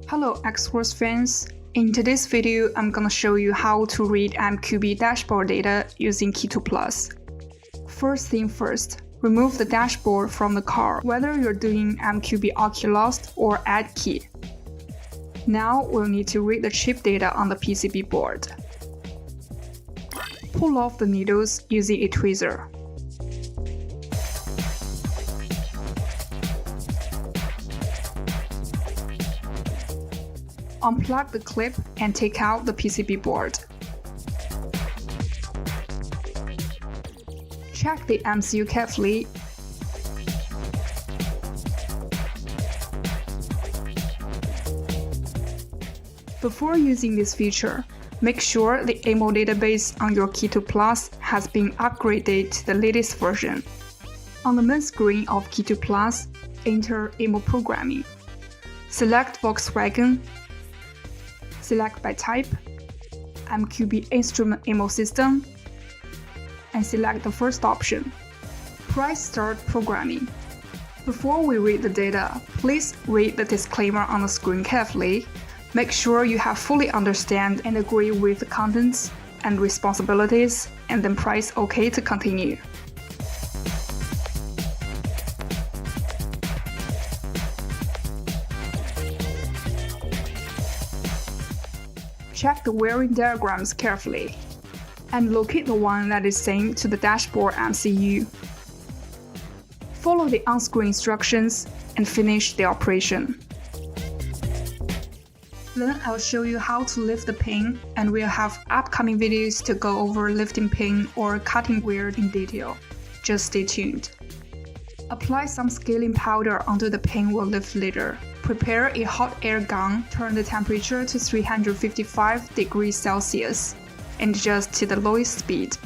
Hello Xhorse fans, in today's video I'm gonna show you how to read MQB dashboard data using Key2+. First thing first, remove the dashboard from the car, whether you're doing MQB Oculus or add key. Now we'll need to read the chip data on the PCB board. Pull off the needles using a tweezer. Unplug the clip and take out the PCB board. Check the MCU carefully. Before using this feature, make sure the Immo database on your Key2+ has been upgraded to the latest version. On the main screen of Key2+, enter Immo programming. Select Volkswagen. Select by type, MQB instrument Immo system, and select the first option. Press Start Programming. Before we read the data, please read the disclaimer on the screen carefully. Make sure you have fully understand and agree with the contents and responsibilities, and then press OK to continue. Check the wiring diagrams carefully, and locate the one that is same to the dashboard MCU. Follow the on-screen instructions and finish the operation. Then I'll show you how to lift the pin, and we'll have upcoming videos to go over lifting pin or cutting wire in detail. Just stay tuned. Apply some scaling powder onto the pin we'll lift later. Prepare a hot air gun, turn the temperature to 355 degrees Celsius, and adjust to the lowest speed.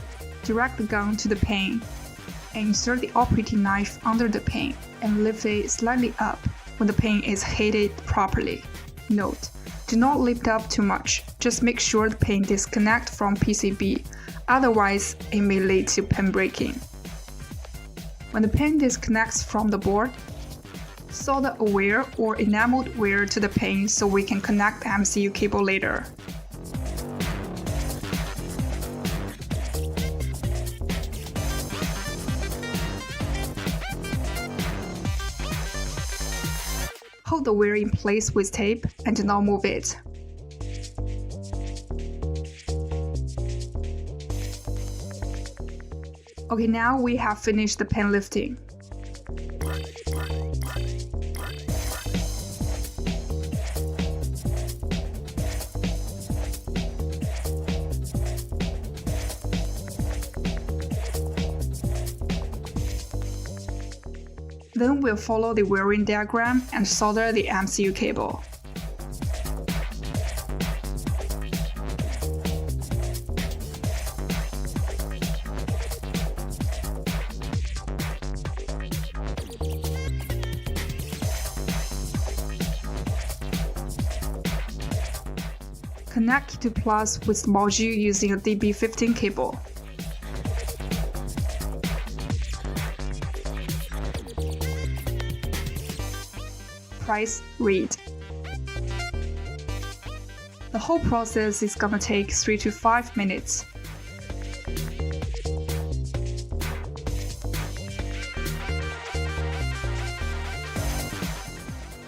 Direct the gun to the pin, and insert the operating knife under the pin, and lift it slightly up when the pin is heated properly. Note: do not lift up too much, just make sure the pin disconnects from PCB, otherwise it may lead to pin breaking. When the pin disconnects from the board, solder a wire or enameled wire to the pin so we can connect the MCU cable later. Hold the wire in place with tape and do not move it. Okay, now we have finished the pin lifting. Then we'll follow the wiring diagram and solder the MCU cable. Connect Key2+ with the module using a DB15 cable. Press Read. The whole process is gonna take 3 to 5 minutes.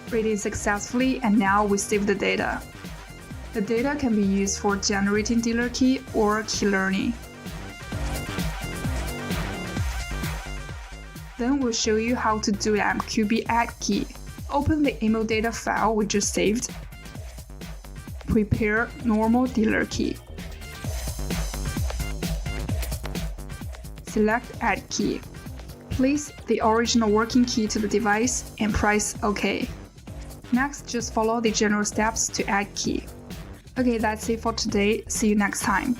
Reading successfully, and now we save the data. The data can be used for generating dealer key or key learning. Then we'll show you how to do MQB add key. Open the Immo data file we just saved. Prepare normal dealer key. Select Add Key. Place the original working key to the device and press OK. Next, just follow the general steps to add key. Okay, that's it for today. See you next time.